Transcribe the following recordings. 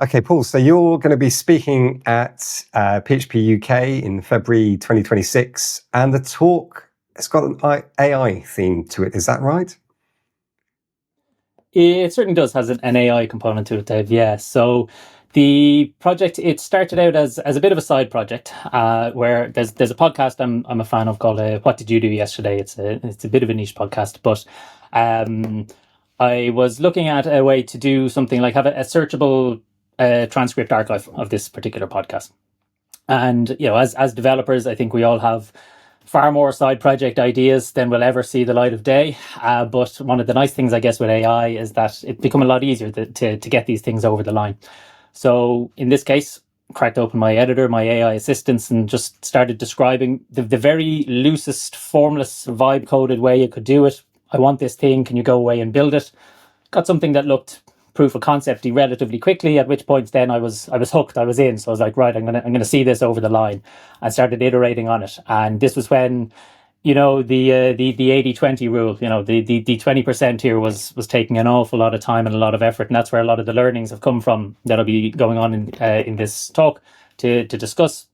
Okay, Paul, so you're going to be speaking at PHP UK in February 2026, and the talk has got an AI theme to it. Is that right? It certainly does has an AI component to it, Dave. Yeah. So the project, it started out as a bit of a side project, where there's a podcast I'm a fan of called "What Did You Do Yesterday." It's a bit of a niche podcast, but I was looking at a way to do something like have a searchable transcript archive of this particular podcast. And as developers, I think we all have far more side project ideas than will ever see the light of day. But one of the nice things, I guess, with AI is that it's become a lot easier to get these things over the line. So in this case, cracked open my editor, my AI assistants, and just started describing the very loosest, formless, vibe coded way you could do it. I want this thing. Can you go away and build it? Got something that looked proof of concept relatively quickly, at which point then I was hooked. I was in. So I was like, right, I'm gonna see this over the line. I started iterating on it. And this was when, the 80-20 rule, the 20% here was taking an awful lot of time and a lot of effort. And that's where a lot of the learnings have come from that'll be going on in this talk to discuss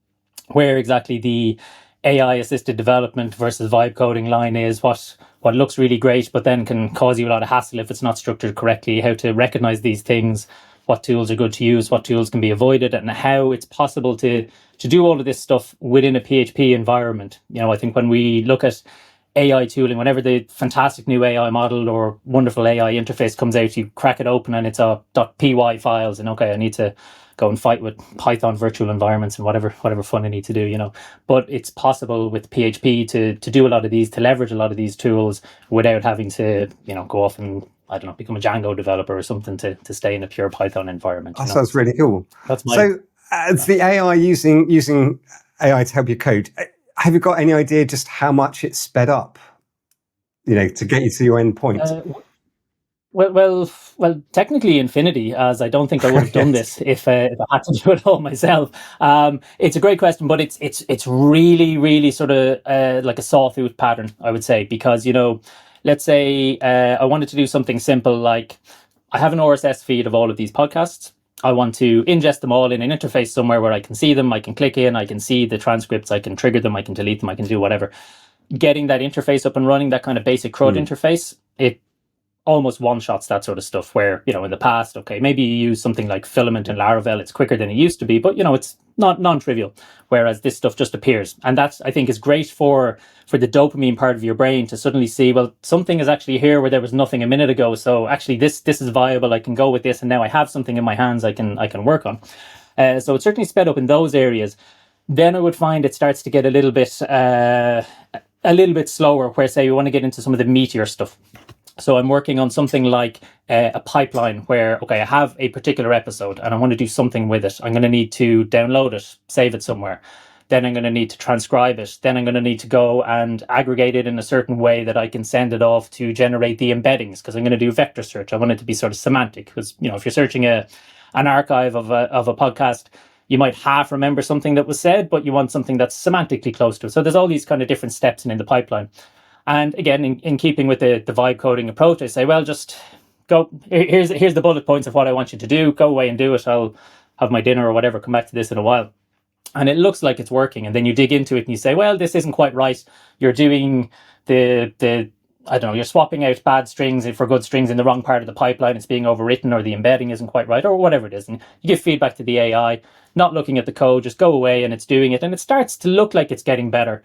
where exactly the AI assisted development versus vibe coding line is, what looks really great, but then can cause you a lot of hassle if it's not structured correctly, how to recognize these things, what tools are good to use, what tools can be avoided, and how it's possible to do all of this stuff within a PHP environment. I think when we look at AI tooling, whenever the fantastic new AI model or wonderful AI interface comes out, you crack it open and it's a .py files, and okay, I need to go and fight with Python virtual environments and whatever fun I need to do, But it's possible with PHP to do a lot of these, to leverage a lot of these tools without having to, go off and, I don't know, become a Django developer or something to stay in a pure Python environment. That sounds really cool. That's So it's the AI using AI to help you code. Have you got any idea just how much it's sped up, to get you to your end point? Well, technically infinity, as I don't think I would have done this if I had to do it all myself. It's a great question, but it's really, really sort of like a sawtooth pattern, I would say, because, let's say I wanted to do something simple like I have an RSS feed of all of these podcasts. I want to ingest them all in an interface somewhere where I can see them. I can click in, I can see the transcripts, I can trigger them, I can delete them, I can do whatever. Getting that interface up and running, that kind of basic CRUD interface, it almost one-shots that sort of stuff where, in the past, okay, maybe you use something like Filament and Laravel, it's quicker than it used to be, but, it's not non-trivial, whereas this stuff just appears. And that, I think, is great for the dopamine part of your brain to suddenly see, well, something is actually here where there was nothing a minute ago, so actually this is viable, I can go with this, and now I have something in my hands I can work on. So it's certainly sped up in those areas. Then I would find it starts to get a little bit slower, where, say, you want to get into some of the meatier stuff. So I'm working on something like a pipeline where, okay, I have a particular episode and I want to do something with it. I'm going to need to download it, save it somewhere. Then I'm going to need to transcribe it. Then I'm going to need to go and aggregate it in a certain way that I can send it off to generate the embeddings, because I'm going to do vector search. I want it to be sort of semantic, because, if you're searching an archive of a podcast, you might half remember something that was said, but you want something that's semantically close to it. So there's all these kind of different steps in the pipeline. And again, in keeping with the vibe coding approach, I say, well, just go, here's the bullet points of what I want you to do. Go away and do it. I'll have my dinner or whatever, come back to this in a while. And it looks like it's working. And then you dig into it and you say, well, this isn't quite right. You're doing I don't know, you're swapping out bad strings for good strings in the wrong part of the pipeline. It's being overwritten, or the embedding isn't quite right, or whatever it is. And you give feedback to the AI, not looking at the code, just go away and it's doing it. And it starts to look like it's getting better.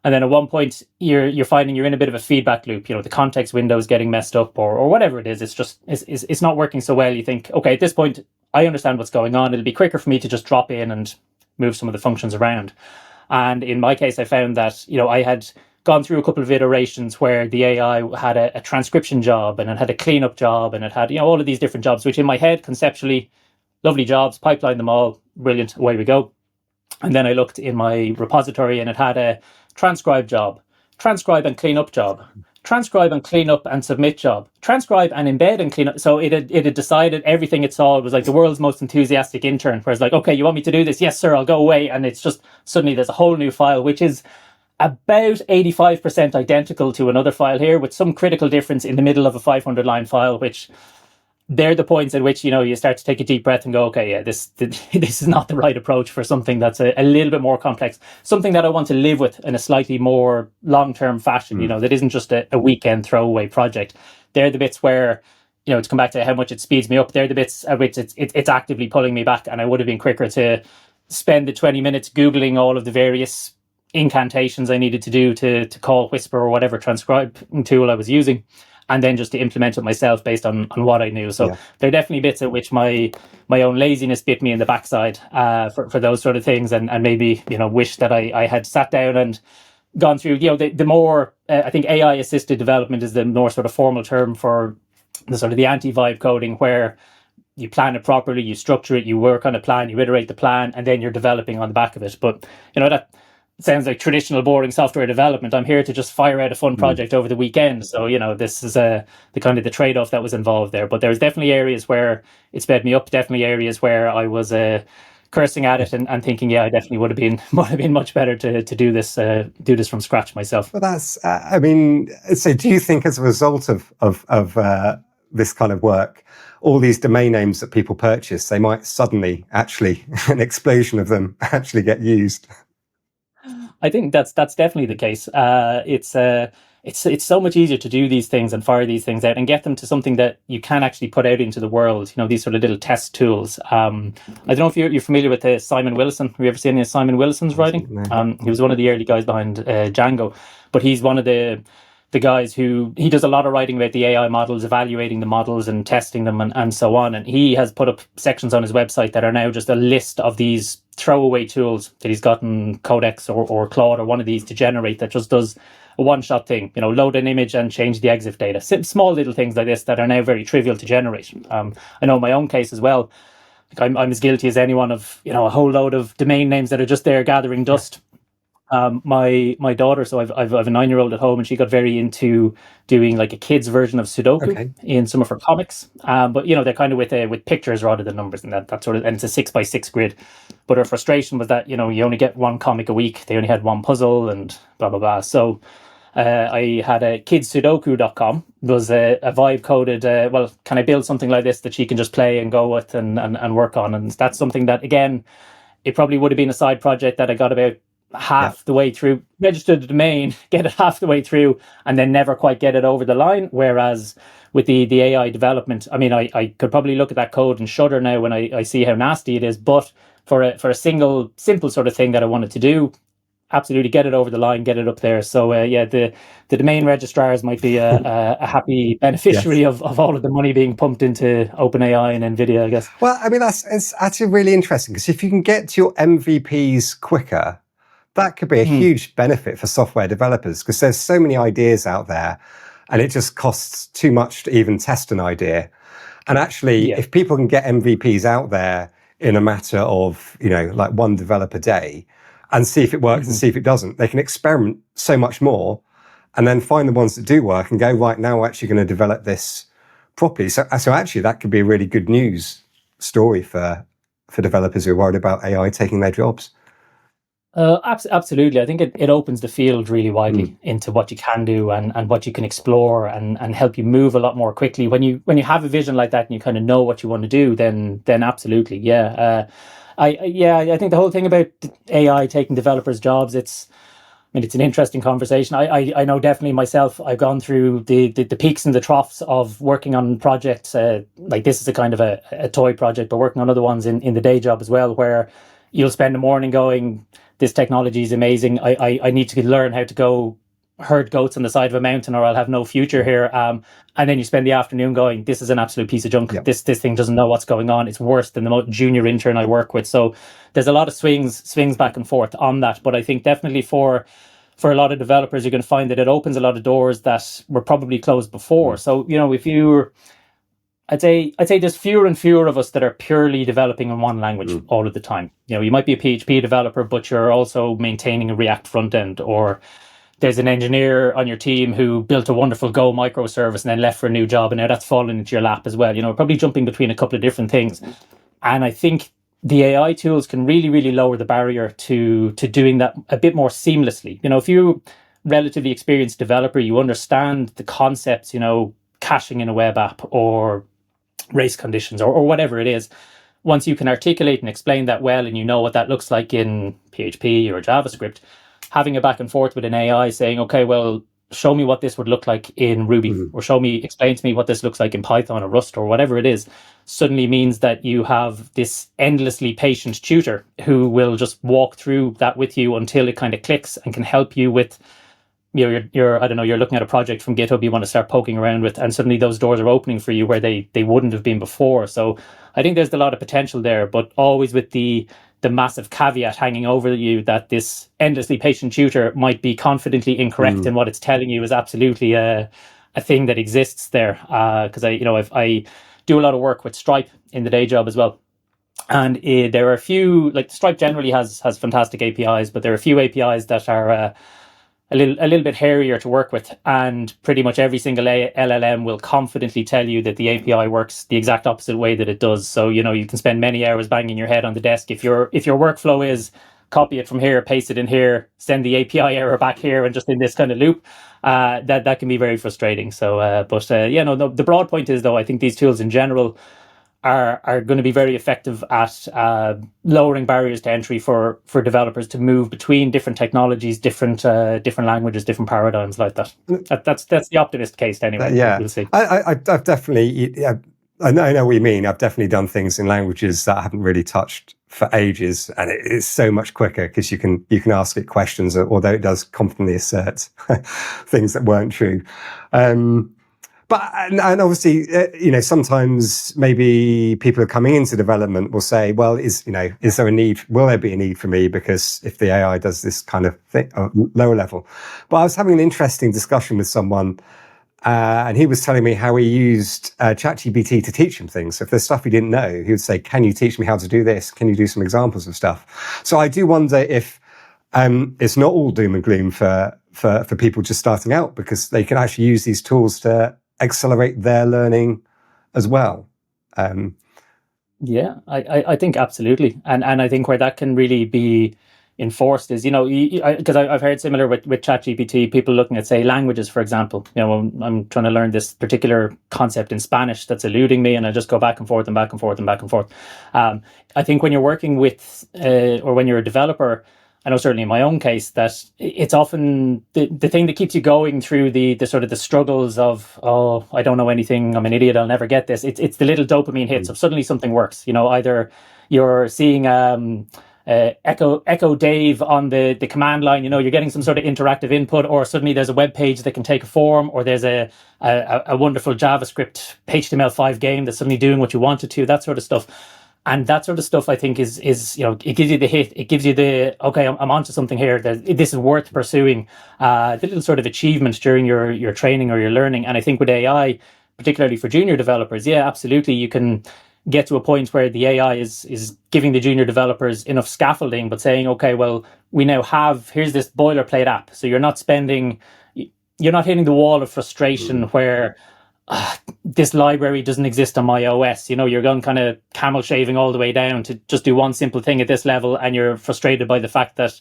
And then at one point, you're finding you're in a bit of a feedback loop. The context window is getting messed up, or whatever it is. It's just it's not working so well. You think, okay, at this point, I understand what's going on. It'll be quicker for me to just drop in and move some of the functions around. And in my case, I found that I had gone through a couple of iterations where the AI had a transcription job, and it had a cleanup job, and it had all of these different jobs, which in my head conceptually, lovely jobs, pipeline them all, brilliant, away we go. And then I looked in my repository, and it had a transcribe job, transcribe and clean up job, transcribe and clean up and submit job, transcribe and embed and clean up. So it had decided everything it saw. It was like the world's most enthusiastic intern, where it's like, okay, you want me to do this? Yes, sir, I'll go away. And it's just suddenly there's a whole new file, which is about 85% identical to another file here, with some critical difference in the middle of a 500 line file, which they're the points at which, you start to take a deep breath and go, okay, yeah, this is not the right approach for something that's a little bit more complex, something that I want to live with in a slightly more long-term fashion, that isn't just a weekend throwaway project. They're the bits where, to come back to how much it speeds me up, they're the bits at which it's actively pulling me back. And I would have been quicker to spend the 20 minutes Googling all of the various incantations I needed to do to call Whisper or whatever transcribing tool I was using, and then just to implement it myself based on what I knew. So there are definitely bits at which my own laziness bit me in the backside for those sort of things, and maybe wish that I had sat down and gone through. The more I think AI assisted development is the more sort of formal term for the sort of the anti-vibe coding, where you plan it properly, you structure it, you work on a plan, you iterate the plan, and then you're developing on the back of it. But that sounds like traditional boring software development. I'm here to just fire out a fun project over the weekend. So, this is the kind of the trade-off that was involved there. But there's definitely areas where it sped me up, definitely areas where I was cursing at it and thinking, I definitely would have been much better to do this from scratch myself. Well, that's, so do you think as a result of this kind of work, all these domain names that people purchase, they might suddenly actually, an explosion of them actually get used? I think that's definitely the case. It's so much easier to do these things and fire these things out and get them to something that you can actually put out into the world. These sort of little test tools. I don't know if you're familiar with Simon Willison. Have you ever seen any of Simon Willison's writing? No. He was one of the early guys behind Django, but he's one of the guys who he does a lot of writing about the AI models, evaluating the models and testing them and so on. And he has put up sections on his website that are now just a list of these throwaway tools that he's gotten Codex or Claude or one of these to generate, that just does a one-shot thing, load an image and change the EXIF data. Small little things like this that are now very trivial to generate. I know in my own case as well, I'm as guilty as anyone of, a whole load of domain names that are just there gathering dust. My daughter, so I've a 9-year-old at home, and she got very into doing like a kid's version of Sudoku in some of her comics. But they're kind of with pictures rather than numbers, and that sort of, and it's a 6x6 grid. But her frustration was that you only get one comic a week. They only had one puzzle and blah blah blah. So I had a kidsudoku.com, was a vibe coded. Well, can I build something like this that she can just play and go with and work on? And that's something that, again, it probably would have been a side project that I got about half the way through, registered the domain, get it half the way through, and then never quite get it over the line. Whereas with the AI development, I could probably look at that code and shudder now when I see how nasty it is. But for a single simple sort of thing that I wanted to do, absolutely get it over the line, get it up there. So the domain registrars might be a happy beneficiary of all of the money being pumped into OpenAI and NVIDIA, I guess. Well, it's actually really interesting, because if you can get to your MVPs quicker, that could be a huge benefit for software developers, because there's so many ideas out there and it just costs too much to even test an idea. And actually, if people can get MVPs out there in a matter of, like one developer day, and see if it works and see if it doesn't, they can experiment so much more and then find the ones that do work and go, right, now we're actually going to develop this properly. So actually, that could be a really good news story for developers who are worried about AI taking their jobs. Absolutely. I think it opens the field really widely into what you can do and what you can explore and help you move a lot more quickly. When you have a vision like that and you kind of know what you want to do, then absolutely, I think the whole thing about AI taking developers' jobs, it's an interesting conversation. I know definitely myself, I've gone through the peaks and the troughs of working on projects. Like this is a kind of a toy project, but working on other ones in the day job as well, where you'll spend the morning going, this technology is amazing. I need to learn how to go herd goats on the side of a mountain or I'll have no future here. And then you spend the afternoon going, this is an absolute piece of junk. Yep. This thing doesn't know what's going on. It's worse than the most junior intern I work with. So there's a lot of swings back and forth on that. But I think definitely for a lot of developers, you're going to find that it opens a lot of doors that were probably closed before. So, if you're, I'd say there's fewer and fewer of us that are purely developing in one language all of the time. You might be a PHP developer, but you're also maintaining a React front end, or there's an engineer on your team who built a wonderful Go microservice and then left for a new job, and now that's fallen into your lap as well. Probably jumping between a couple of different things. And I think the AI tools can really, really lower the barrier to doing that a bit more seamlessly. If you're a relatively experienced developer, you understand the concepts, caching in a web app or race conditions or whatever it is. Once you can articulate and explain that well, and you know what that looks like in PHP or JavaScript, having a back and forth with an AI saying, okay, well, show me what this would look like in Ruby, or explain to me what this looks like in Python or Rust or whatever it is, suddenly means that you have this endlessly patient tutor who will just walk through that with you until it kind of clicks and can help you with, you're I don't know, you're looking at a project from GitHub you want to start poking around with, and suddenly those doors are opening for you where they wouldn't have been before. So I think there's a lot of potential there, but always with the massive caveat hanging over you that this endlessly patient tutor might be confidently incorrect in what it's telling you is absolutely a thing that exists there. Because I do a lot of work with Stripe in the day job as well. And there are a few, like Stripe generally has fantastic APIs, but there are a few APIs that are a little bit hairier to work with, and pretty much every single LLM will confidently tell you that the API works the exact opposite way that it does. So you can spend many hours banging your head on the desk if your workflow is copy it from here, paste it in here, send the API error back here, and just in this kind of loop. That can be very frustrating. So, the broad point is, though, I think these tools in general are going to be very effective at lowering barriers to entry for developers to move between different technologies, different languages, different paradigms like that. That's the optimist case anyway. Yeah, we'll see. I've definitely, I know what you mean. I've definitely done things in languages that I haven't really touched for ages, and it's so much quicker because you can ask it questions, although it does confidently assert things that weren't true. But obviously, sometimes maybe people are coming into development will say, well, is there a need? Will there be a need for me? Because if the AI does this kind of thing, lower level. But I was having an interesting discussion with someone, and he was telling me how he used ChatGPT to teach him things. So if there's stuff he didn't know, he would say, can you teach me how to do this? Can you do some examples of stuff? So I do wonder if it's not all doom and gloom for people just starting out, because they can actually use these tools to accelerate their learning as well. Yeah, I think absolutely, and I think where that can really be enforced is, because I've heard similar with ChatGPT, people looking at, say, languages, for example. I'm trying to learn this particular concept in Spanish that's eluding me, and I just go back and forth and back and forth and back and forth. I think when you're working with or when you're a developer, I know certainly in my own case that it's often the thing that keeps you going through the sort of the struggles of, oh, I don't know anything, I'm an idiot, I'll never get this. It's the little dopamine hits of suddenly something works. Either you're seeing Echo Dave on the command line, you're getting some sort of interactive input, or suddenly there's a web page that can take a form, or there's a wonderful JavaScript HTML5 game that's suddenly doing what you want it to, that sort of stuff. And that sort of stuff, I think, is it gives you the hit. It gives you the, okay, I'm onto something here. This is worth pursuing. The little sort of achievement during your training or your learning. And I think with AI, particularly for junior developers, yeah, absolutely, you can get to a point where the AI is giving the junior developers enough scaffolding, but saying, okay, well, we now here's this boilerplate app. So you're not hitting the wall of frustration where this library doesn't exist on my OS. You're going kind of camel shaving all the way down to just do one simple thing at this level, and you're frustrated by the fact that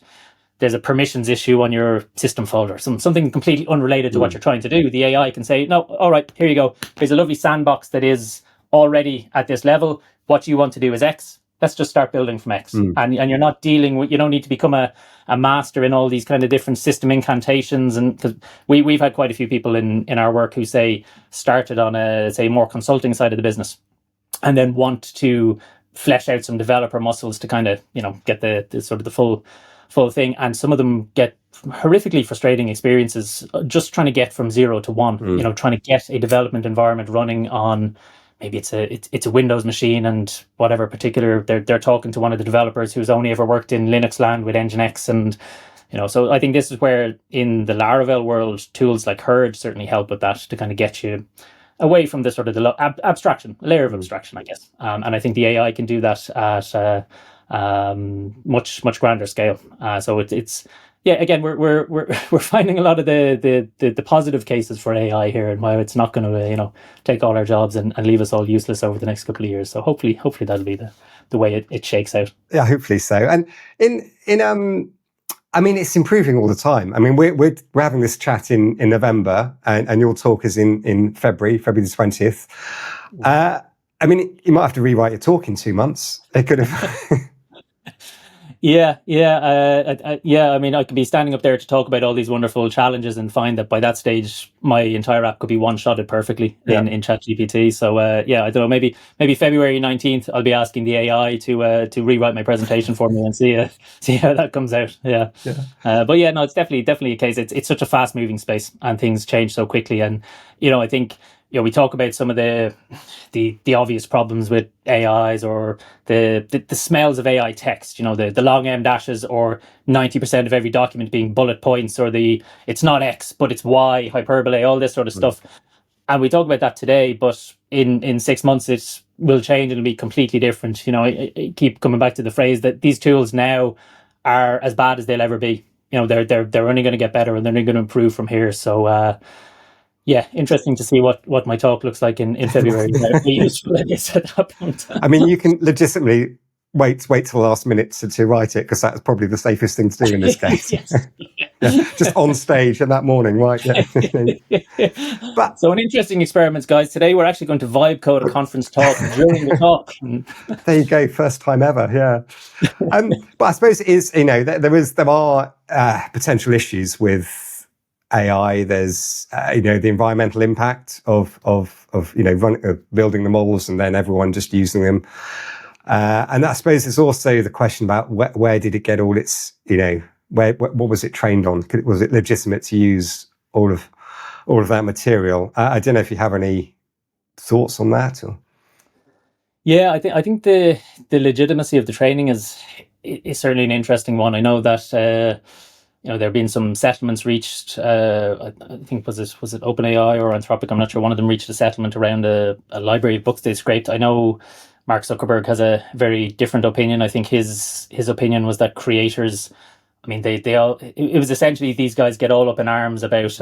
there's a permissions issue on your system folder, something completely unrelated to what you're trying to do. The AI can say, no, all right, here you go. There's a lovely sandbox that is already at this level. What you want to do is X. Let's just start building from X. And you're not dealing with, you don't need to become a master in all these kind of different system incantations. And because we've had quite a few people in our work who started on a more consulting side of the business, and then want to flesh out some developer muscles to kind of, get the sort of the full thing. And some of them get horrifically frustrating experiences just trying to get from 0 to 1, trying to get a development environment running on, maybe it's a Windows machine, and whatever particular they're talking to one of the developers who's only ever worked in Linux land with Nginx, and so I think this is where in the Laravel world, tools like Herd certainly help with that, to kind of get you away from the sort of the abstraction, layer of abstraction, I guess. And I think the AI can do that at much grander scale. So it's yeah, again, we're finding a lot of the positive cases for AI here, and why it's not going to take all our jobs and leave us all useless over the next couple of years. So hopefully that'll be the way it shakes out. Yeah, hopefully so. And I mean, it's improving all the time. I mean, we're having this chat in November, and your talk is in February the 20th. I mean, you might have to rewrite your talk in 2 months. It could have. Yeah. I mean, I could be standing up there to talk about all these wonderful challenges and find that by that stage, my entire app could be one-shotted perfectly in ChatGPT. So yeah, I don't know. Maybe February 19th, I'll be asking the AI to rewrite my presentation for me and see how that comes out. Yeah. But yeah, no, it's definitely a case. It's such a fast-moving space, and things change so quickly. And I think we talk about some of the obvious problems with AIs, or the smells of AI text, the long M dashes, or 90% of every document being bullet points, or it's not X but it's Y hyperbole, all this sort of stuff. And we talk about that today, but in 6 months it will change and it'll be completely different. I keep coming back to the phrase that these tools now are as bad as they'll ever be. They're only going to get better, and they're only going to improve from here. So yeah, interesting to see what my talk looks like in February. Useful it is at that point. I mean, you can legitimately wait till the last minute to write it, because that's probably the safest thing to do in this case. Just on stage in that morning, right? But so an interesting experiment, guys. Today we're actually going to vibe code a conference talk during the talk. There you go, first time ever. Yeah. But I suppose it is, there are potential issues with AI. There's the environmental impact of building the models and then everyone just using them, and I suppose there's also the question about where did it get all its what was it trained on? Was it legitimate to use all of that material? I don't know if you have any thoughts on that. Or? Yeah, I think the legitimacy of the training is certainly an interesting one. I know that there have been some settlements reached. I think was it OpenAI or Anthropic? I'm not sure. One of them reached a settlement around a library of books they scraped. I know Mark Zuckerberg has a very different opinion. I think his opinion was that creators, I mean, they all, it was essentially these guys get all up in arms about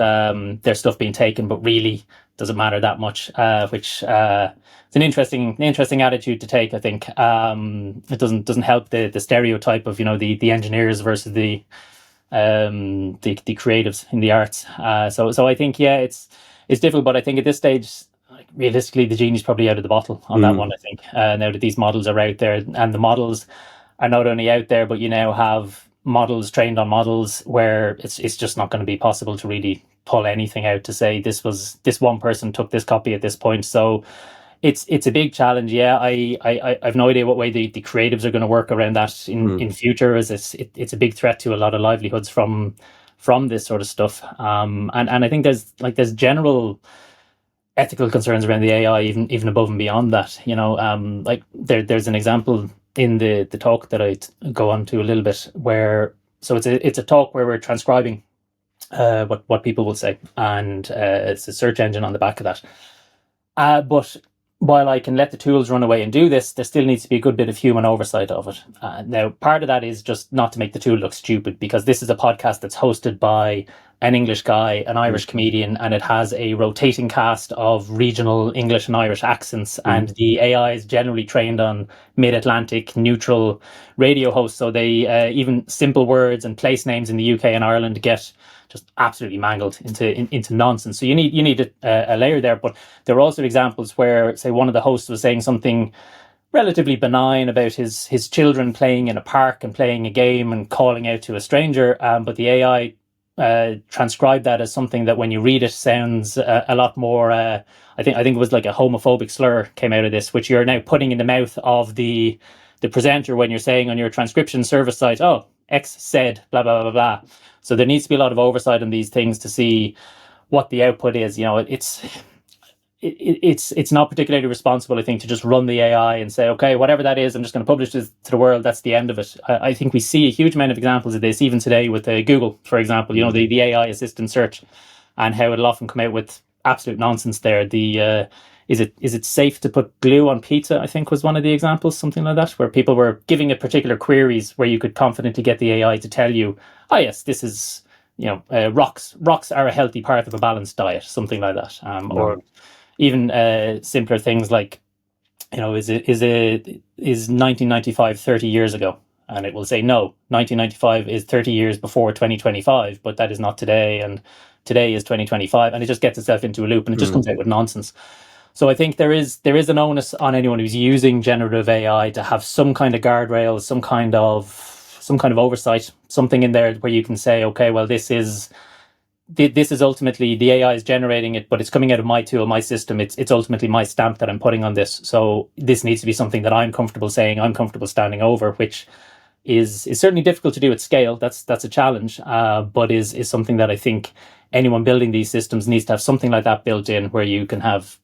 their stuff being taken, but really doesn't matter that much, which it's an interesting attitude to take. I think it doesn't help the stereotype of the engineers versus the creatives in the arts. So I think it's difficult, but I think at this stage, realistically, the genie's probably out of the bottle on that one. I think now that these models are out there, and the models are not only out there, but you now have models trained on models where it's just not going to be possible to really pull anything out to say this one person took this copy at this point. So it's a big challenge. Yeah, I've no idea what way the creatives are going to work around that in future, as it's a big threat to a lot of livelihoods from this sort of stuff. And I think there's general ethical concerns around the AI, even above and beyond that. There's an example in the talk that I go on to a little bit, where it's a talk where we're transcribing what people will say, and it's a search engine on the back of that. But while I can let the tools run away and do this, there still needs to be a good bit of human oversight of it. Now, part of that is just not to make the tool look stupid, because this is a podcast that's hosted by an English guy, an Irish comedian, and it has a rotating cast of regional English and Irish accents, and the AI is generally trained on mid-Atlantic neutral radio hosts, so they even simple words and place names in the UK and Ireland get just absolutely mangled into nonsense. So you need a layer there. But there are also examples where, say, one of the hosts was saying something relatively benign about his children playing in a park and playing a game and calling out to a stranger, but the AI transcribed that as something that when you read it sounds a lot more I think it was like a homophobic slur came out of this, which you're now putting in the mouth of the presenter when you're saying on your transcription service site, oh, X said blah blah blah blah. So there needs to be a lot of oversight on these things to see what the output is. It's not particularly responsible, I think, to just run the AI and say, okay, whatever that is, I'm just going to publish this to the world. That's the end of it. I think we see a huge amount of examples of this, even today with Google, for example, the AI assistant search, and how it'll often come out with absolute nonsense there. Is it safe to put glue on pizza, I think was one of the examples, something like that, where people were giving it particular queries where you could confidently get the AI to tell you, oh yes, this is, rocks are a healthy part of a balanced diet, something like that. Or even simpler things like, is 1995 30 years ago? And it will say, no, 1995 is 30 years before 2025, but that is not today, and today is 2025, and it just gets itself into a loop, and it just comes out with nonsense. So I think there is an onus on anyone who's using generative AI to have some kind of guardrails, some kind of oversight, something in there where you can say, okay, well, this is ultimately the AI is generating it, but it's coming out of my tool, my system. It's ultimately my stamp that I'm putting on this. So this needs to be something that I'm comfortable saying, I'm comfortable standing over, which is certainly difficult to do at scale. That's a challenge, but is something that I think anyone building these systems needs to have something like that built in, where you can have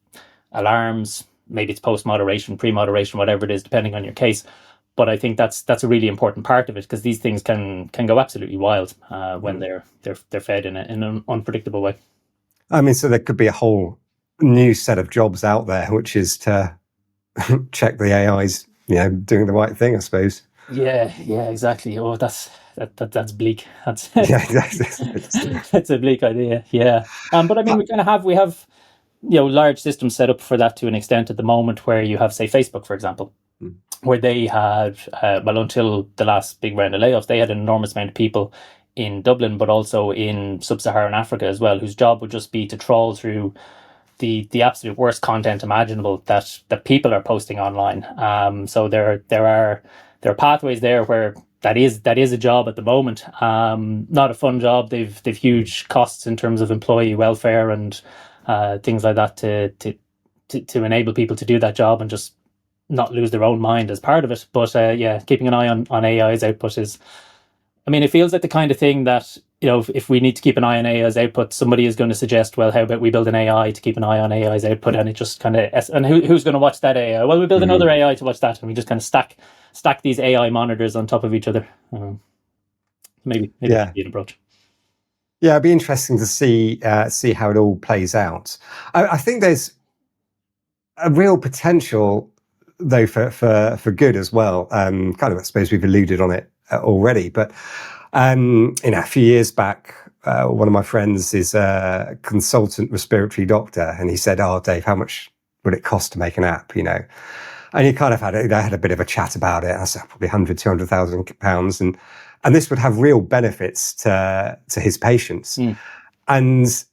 alarms, maybe it's post moderation, pre moderation, whatever it is, depending on your case. But I think that's a really important part of it, because these things can go absolutely wild when they're fed in an unpredictable way. I mean, so there could be a whole new set of jobs out there, which is to check the AI's, doing the right thing, I suppose. Yeah, exactly. Oh, that's bleak. That's Yeah, exactly. that's a bleak idea. Yeah, but I mean, we have large systems set up for that to an extent at the moment, where you have, say, Facebook, for example, where they had, until the last big round of layoffs, they had an enormous amount of people in Dublin, but also in sub-Saharan Africa as well, whose job would just be to trawl through the absolute worst content imaginable that people are posting online. So there are pathways there where that is a job at the moment. Not a fun job. They've huge costs in terms of employee welfare and things like that to enable people to do that job and just not lose their own mind as part of it. But keeping an eye on AI's output is, I mean, it feels like the kind of thing that, if we need to keep an eye on AI's output, somebody is going to suggest, well, how about we build an AI to keep an eye on AI's output? And it just kind of, and who's going to watch that AI? Well, we build another AI to watch that, and we just kind of stack these AI monitors on top of each other. Maybe that should be an approach. Yeah, it'd be interesting to see how it all plays out. I think there's a real potential, though, for good as well. Kind of, I suppose we've alluded on it already, but a few years back, one of my friends is a consultant respiratory doctor, and he said, "Oh, Dave, how much would it cost to make an app?" And he kind of had a bit of a chat about it. I said, probably 200,000 pounds, and this would have real benefits to his patients. And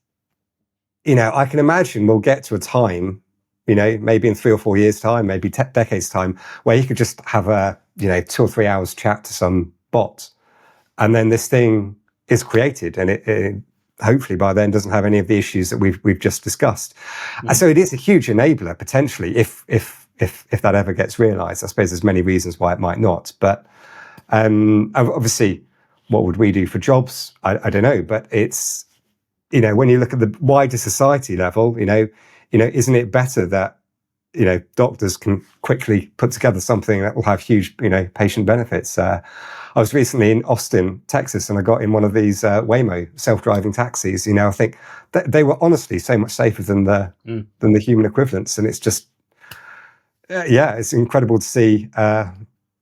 I can imagine we'll get to a time, maybe in 3 or 4 years' time, maybe decades' time, where you could just have a 2 or 3 hours chat to some bot, and then this thing is created, and it hopefully by then doesn't have any of the issues that we've just discussed. And so it is a huge enabler potentially if that ever gets realized. I suppose there's many reasons why it might not, but obviously, what would we do for jobs? I don't know, but it's, when you look at the wider society level, isn't it better that, doctors can quickly put together something that will have huge, patient benefits? I was recently in Austin, Texas, and I got in one of these Waymo self-driving taxis. I think that they were honestly so much safer than the human equivalents, and it's just, it's incredible to see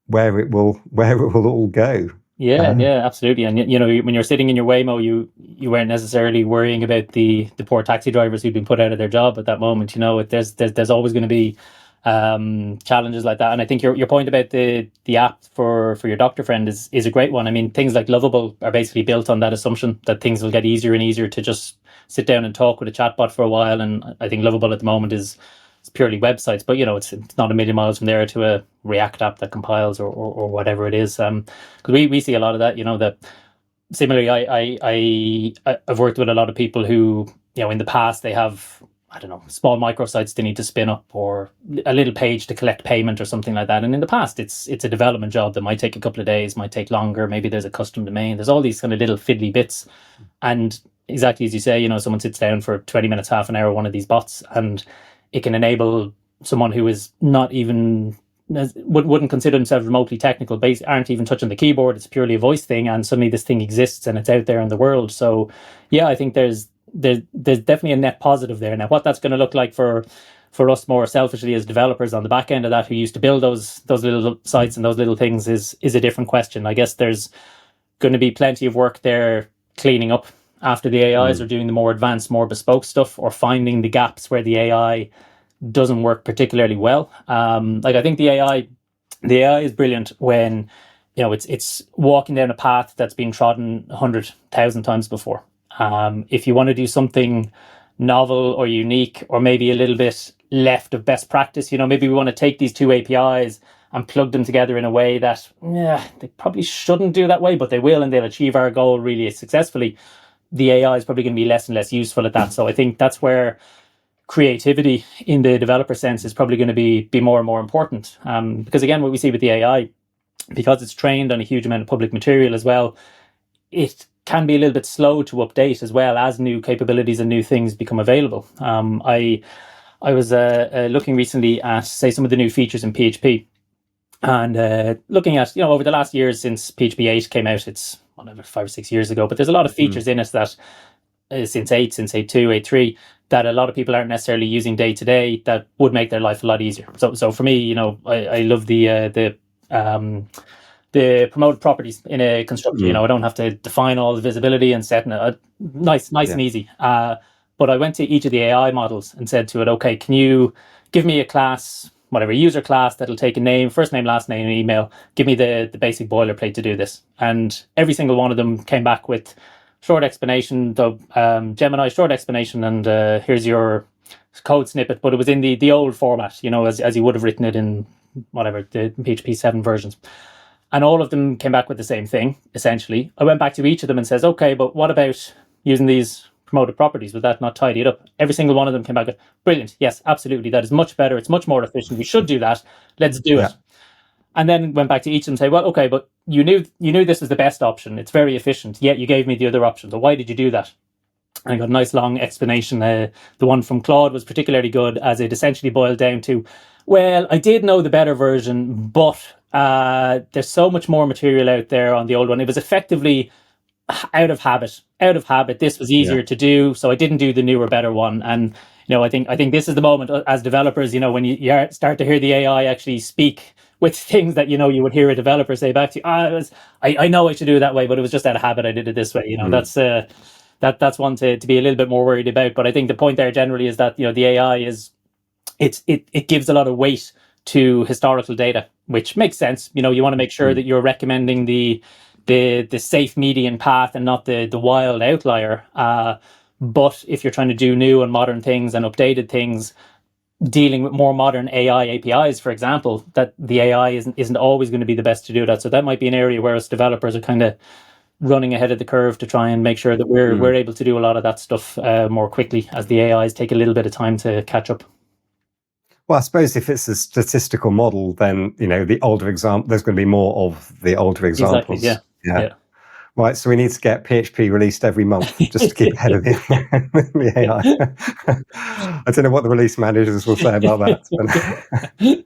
where it will all go. Yeah, absolutely. And when you're sitting in your Waymo, you weren't necessarily worrying about the poor taxi drivers who'd been put out of their job at that moment. There's always going to be challenges like that. And I think your point about the app for your doctor friend is a great one. I mean, things like Lovable are basically built on that assumption that things will get easier and easier to just sit down and talk with a chatbot for a while. And I think Lovable at the moment is purely websites, but it's not a million miles from there to a React app that compiles or whatever it is. Because we see a lot of that. That similarly, I've worked with a lot of people who in the past they have, I don't know, small microsites they need to spin up, or a little page to collect payment or something like that. And in the past, it's a development job that might take a couple of days, might take longer. Maybe there's a custom domain. There's all these kind of little fiddly bits, and exactly as you say, someone sits down for 20 minutes, half an hour, one of these bots, and it can enable someone who is not even, wouldn't consider themselves remotely technical, aren't even touching the keyboard, it's purely a voice thing, and suddenly this thing exists and it's out there in the world. So yeah, I think there's definitely a net positive there. Now, what that's going to look like for us more selfishly as developers on the back end of that, who used to build those little sites and those little things, is a different question. I guess there's going to be plenty of work there cleaning up after the AIs are doing the more advanced, more bespoke stuff, or finding the gaps where the AI doesn't work particularly well. I think the AI is brilliant when it's walking down a path that's been trodden 100,000 times before. If you want to do something novel or unique, or maybe a little bit left of best practice. Maybe we want to take these two APIs and plug them together in a way that, they probably shouldn't do that way, but they will, and they'll achieve our goal really successfully. The AI is probably going to be less and less useful at that. So I think that's where creativity in the developer sense is probably going to be more and more important. Because again, what we see with the AI, because it's trained on a huge amount of public material as well, it can be a little bit slow to update as well as new capabilities and new things become available. I was looking recently at, say, some of the new features in PHP, and looking at, over the last years since PHP 8 came out, it's whatever, 5 or 6 years ago, but there's a lot of features in it that since 8.2, 8.3, that a lot of people aren't necessarily using day to day, that would make their life a lot easier. So for me, I love the promoted properties in a constructor. I don't have to define all the visibility and setting it nice and easy. But I went to each of the AI models and said to it, okay, can you give me a class, whatever, user class that'll take a name, first name, last name, and email. Give me the basic boilerplate to do this. And every single one of them came back with short explanation, Gemini, short explanation, and here's your code snippet. But it was in the old format, as you would have written it in whatever, the PHP 7 versions. And all of them came back with the same thing, essentially. I went back to each of them and says, okay, but what about using these promoted properties? Would that not tidy it up? Every single one of them came back with, brilliant, yes, absolutely, that is much better, it's much more efficient, we should do that, let's do it. And then went back to each of them and say, well, okay, but you knew this was the best option, it's very efficient, yet you gave me the other option, so why did you do that? And I got a nice long explanation. The one from Claude was particularly good, as it essentially boiled down to, well, I did know the better version, but there's so much more material out there on the old one. It was effectively out of habit. This was easier to do, so I didn't do the newer, better one. And I think this is the moment as developers, when you start to hear the AI actually speak with things that you would hear a developer say back to you. I know I should do it that way, but it was just out of habit. I did it this way. That's one to be a little bit more worried about. But I think the point there generally is that the AI is it gives a lot of weight to historical data, which makes sense. You want to make sure that you're recommending the safe median path and not the wild outlier. But if you're trying to do new and modern things and updated things, dealing with more modern AI APIs, for example, that the AI isn't always going to be the best to do that. So that might be an area where us developers are kind of running ahead of the curve to try and make sure that we're able to do a lot of that stuff more quickly, as the AIs take a little bit of time to catch up. Well, I suppose if it's a statistical model, then the older example, there's going to be more of the older examples. Exactly. Yeah. Right, so we need to get PHP released every month just to keep ahead of the AI. I don't know what the release managers will say about that.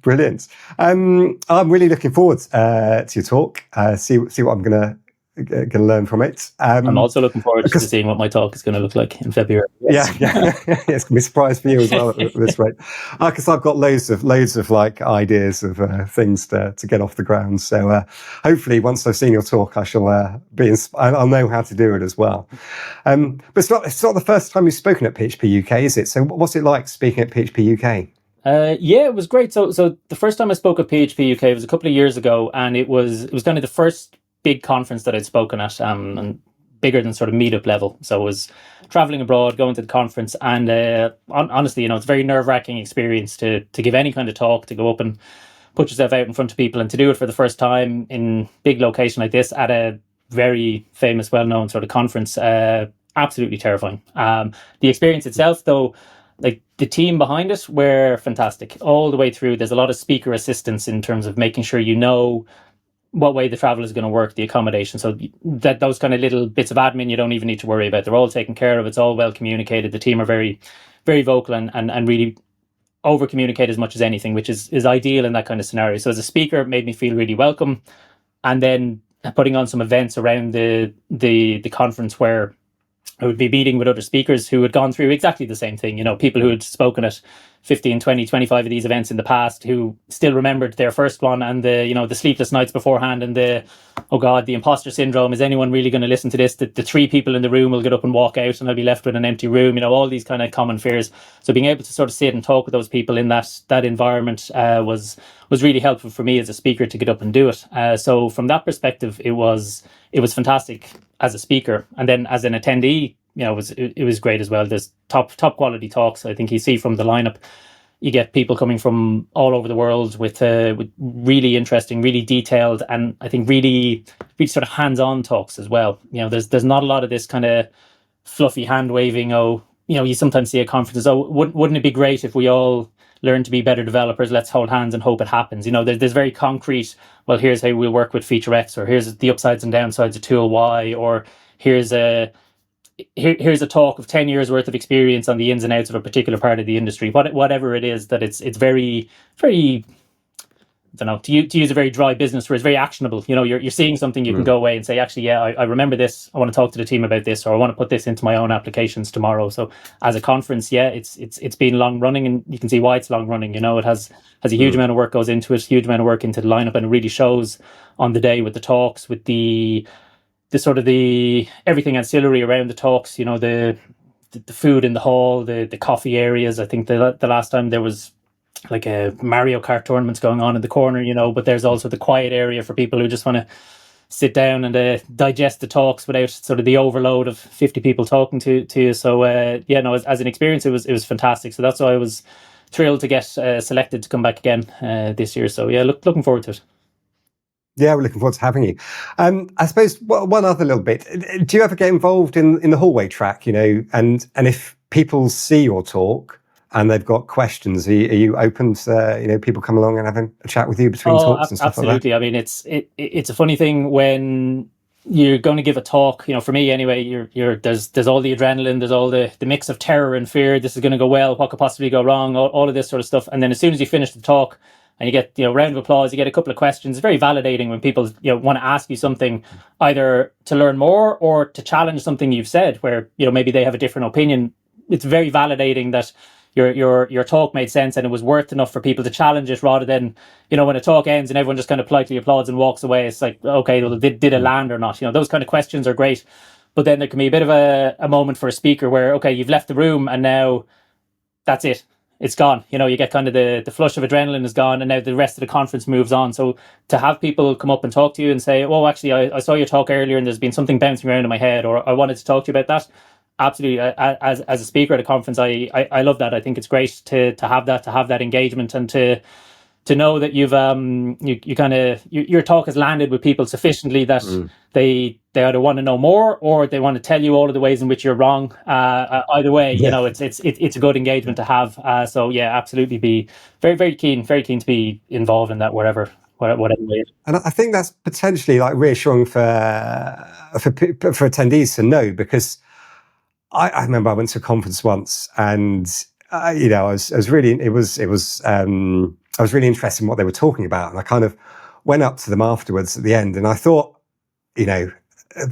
Brilliant. I'm really looking forward to your talk. See what I'm going to learn from it. I'm also looking forward to seeing what my talk is going to look like in February. Yes. Yeah. It's going to be a surprise for you as well at this rate. Because I've got loads of like ideas of things to get off the ground. So hopefully, once I've seen your talk, I shall I'll know how to do it as well. But it's not the first time you've spoken at PHP UK, is it? So what's it like speaking at PHP UK? Yeah, it was great. So the first time I spoke at PHP UK was a couple of years ago, and it was kind of the first big conference that I'd spoken at, and bigger than sort of meetup level. So I was traveling abroad, going to the conference, and honestly, it's a very nerve-wracking experience to give any kind of talk, to go up and put yourself out in front of people, and to do it for the first time in big location like this at a very famous, well-known sort of conference. Absolutely terrifying. The experience itself, though, like the team behind it were fantastic all the way through. There's a lot of speaker assistance in terms of making sure what way the travel is going to work, the accommodation. So that those kind of little bits of admin you don't even need to worry about. They're all taken care of. It's all well communicated. The team are very, very vocal and really over communicate as much as anything, which is ideal in that kind of scenario. So as a speaker, it made me feel really welcome. And then putting on some events around the conference where I would be meeting with other speakers who had gone through exactly the same thing. People who had spoken at 15, 20, 25 of these events in the past, who still remembered their first one, and the sleepless nights beforehand, and the imposter syndrome. Is anyone really going to listen to this? The three people in the room will get up and walk out and I'll be left with an empty room. All these kind of common fears. So being able to sort of sit and talk with those people in that environment was really helpful for me as a speaker to get up and do it. So from that perspective, it was fantastic as a speaker. And then as an attendee, it was great as well. There's top quality talks. I think you see from the lineup, you get people coming from all over the world with really interesting, really detailed, and I think really sort of hands-on talks as well. There's not a lot of this kind of fluffy hand waving. You sometimes see at conferences, wouldn't it be great if we all learn to be better developers? Let's hold hands and hope it happens. There's very concrete, well, here's how we'll work with feature X, or here's the upsides and downsides of tool Y, or here's a talk of 10 years worth of experience on the ins and outs of a particular part of the industry. Whatever it is, that it's very, very, I don't know, to use a very dry business word, it's very actionable. You're seeing something, you can go away and say, actually, yeah, I remember this. I want to talk to the team about this, or I want to put this into my own applications tomorrow. So as a conference, yeah, it's been long running, and you can see why it's long running. It has a huge amount of work goes into it, huge amount of work into the lineup, and it really shows on the day with the talks, with the sort of the everything ancillary around the talks. The food in the hall, the coffee areas. I think the last time there was like a Mario Kart tournaments going on in the corner, but there's also the quiet area for people who just want to sit down and digest the talks without sort of the overload of 50 people talking to you. So as an experience, it was fantastic. So that's why I was thrilled to get selected to come back again this year. So yeah, looking forward to it. Yeah, we're looking forward to having you. I suppose one other little bit. Do you ever get involved in the hallway track? And if people see your talk and they've got questions, are you open to people come along and having a chat with you between talks and stuff absolutely. like that? I mean, it's a funny thing when you're going to give a talk. For me anyway, there's all the adrenaline, there's all the mix of terror and fear. This is going to go well. What could possibly go wrong? All of this sort of stuff. And then as soon as you finish the talk, and you get round of applause, you get a couple of questions. It's very validating when people want to ask you something, either to learn more or to challenge something you've said, where maybe they have a different opinion. It's very validating that your talk made sense and it was worth enough for people to challenge it, rather than when a talk ends and everyone just kind of politely applauds and walks away. It's like, okay, well, did it land or not? Those kind of questions are great, but then there can be a bit of a moment for a speaker where, okay, you've left the room and now that's it. It's gone. You get kind of the flush of adrenaline is gone, and now the rest of the conference moves on. So to have people come up and talk to you and say, oh, actually, I saw your talk earlier and there's been something bouncing around in my head, or I wanted to talk to you about that. Absolutely. As a speaker at a conference, I love that. I think it's great to have that engagement, and to know that you've your talk has landed with people sufficiently that they either want to know more or they want to tell you all of the ways in which you're wrong. Either way, it's a good engagement to have. So yeah, absolutely, be very, very keen to be involved in that, whatever way. And I think that's potentially like reassuring for attendees to know, because I remember I went to a conference once, and I was really interested in what they were talking about, and I kind of went up to them afterwards at the end, and I thought,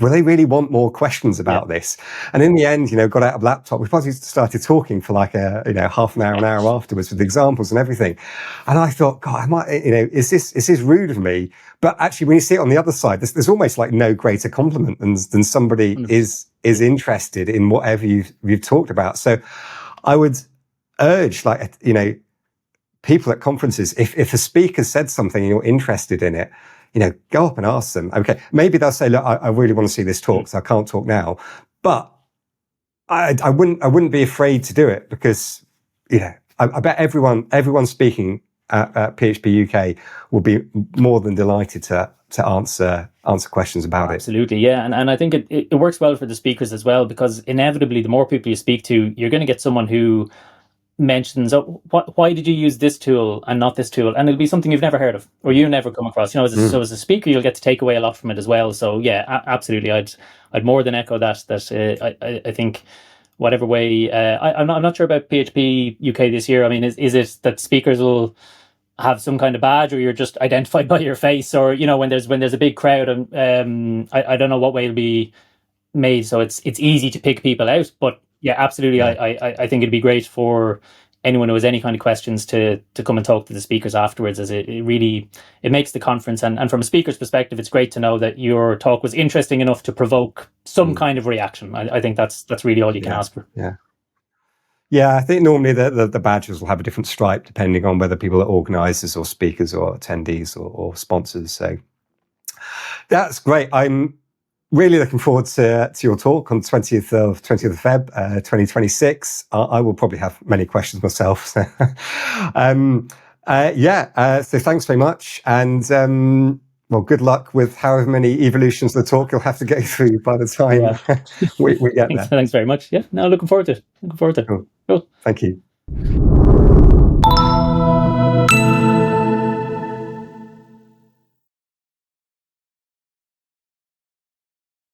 will they really want more questions about this? And in the end, got out of laptop. We probably started talking for like half an hour afterwards with examples and everything. And I thought, God, I might, is this rude of me? But actually, when you see it on the other side, there's almost like no greater compliment than somebody is interested in whatever you've talked about. So I would urge, people at conferences, if a speaker said something and you're interested in it, go up and ask them. Okay, maybe they'll say, look, I really want to see this talk, so I can't talk now. But I wouldn't be afraid to do it, because, I bet everyone speaking at PHP UK will be more than delighted to answer questions about it. Absolutely, yeah. And I think it works well for the speakers as well, because inevitably the more people you speak to, you're going to get someone who mentions, why did you use this tool and not this tool? And it'll be something you've never heard of or you never come across. So as a speaker, you'll get to take away a lot from it as well. So yeah, absolutely, I'd more than echo that. I think whatever way, I'm not sure about PHP UK this year. I mean, is it that speakers will have some kind of badge, or you're just identified by your face, or when there's a big crowd, and I don't know what way it'll be made so it's easy to pick people out. But yeah, absolutely. Yeah. I think it'd be great for anyone who has any kind of questions to come and talk to the speakers afterwards, as it makes the conference, and from a speaker's perspective, it's great to know that your talk was interesting enough to provoke some kind of reaction. I think that's really all you can ask for. Yeah, I think normally the badges will have a different stripe depending on whether people are organisers or speakers or attendees or sponsors. So that's great. really looking forward to your talk on 20th of Feb, 2026. I will probably have many questions myself. So, so thanks very much. And well, good luck with however many evolutions of the talk you'll have to go through by the time we get there. Thanks very much. Yeah, no, looking forward to it. Cool. Thank you.